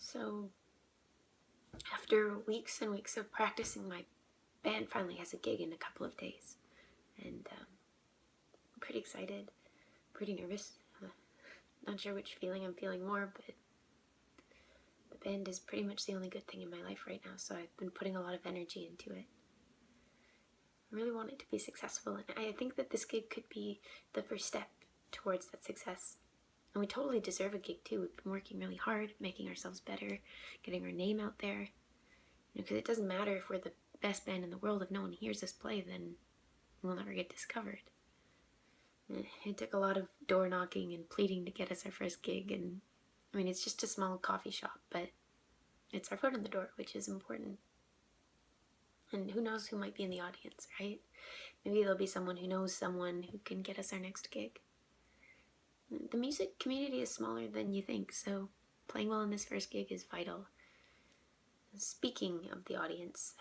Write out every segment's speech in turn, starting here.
So, after weeks and weeks of practicing, my band finally has a gig in a couple of days. And I'm pretty excited, pretty nervous. Not sure which feeling I'm feeling more, but the band is pretty much the only good thing in my life right now, so I've been putting a lot of energy into it. I really want it to be successful, and I think that this gig could be the first step towards that success. And we totally deserve a gig too. We've been working really hard, making ourselves better, getting our name out there. Because it doesn't matter if we're the best band in the world. If no one hears us play, then we'll never get discovered. It took a lot of door knocking and pleading to get us our first gig, and I mean, it's just a small coffee shop, but it's our foot in the door, which is important. And who knows who might be in the audience, right? Maybe there'll be someone who knows someone who can get us our next gig. The music community is smaller than you think, so playing well in this first gig is vital. Speaking of the audience,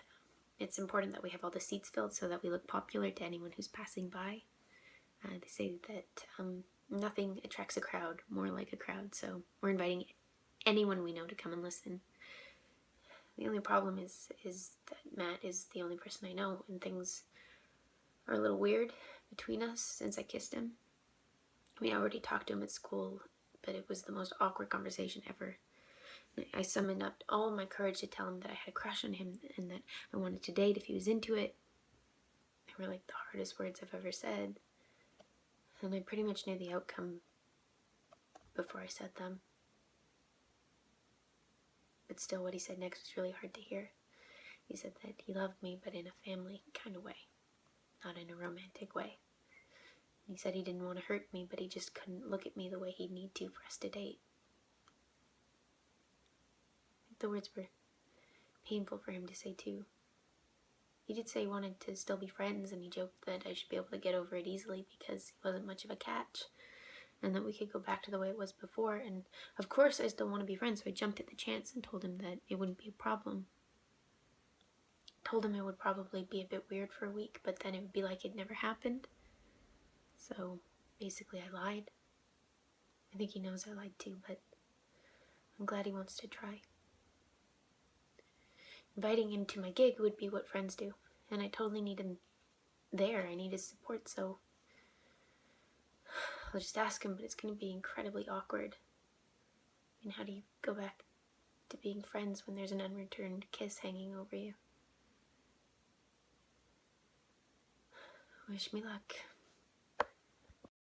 it's important that we have all the seats filled so that we look popular to anyone who's passing by. They say that nothing attracts a crowd more like a crowd, so we're inviting anyone we know to come and listen. The only problem is that Matt is the only person I know, and things are a little weird between us since I kissed him. I mean, I already talked to him at school, but it was the most awkward conversation ever. I summoned up all my courage to tell him that I had a crush on him and that I wanted to date if he was into it. They were like the hardest words I've ever said. And I pretty much knew the outcome before I said them. But still, what he said next was really hard to hear. He said that he loved me, but in a family kind of way, not in a romantic way. He said he didn't want to hurt me, but he just couldn't look at me the way he'd need to for us to date. The words were painful for him to say too. He did say he wanted to still be friends, and he joked that I should be able to get over it easily because he wasn't much of a catch, and that we could go back to the way it was before. And of course I still want to be friends, so I jumped at the chance and told him that it wouldn't be a problem. Told him it would probably be a bit weird for a week, but then it would be like it never happened. So basically I lied. I think he knows I lied too, but I'm glad he wants to try. Inviting him to my gig would be what friends do, and I totally need him there. I need his support, so I'll just ask him, but it's going to be incredibly awkward. And how do you go back to being friends when there's an unreturned kiss hanging over you? Wish me luck.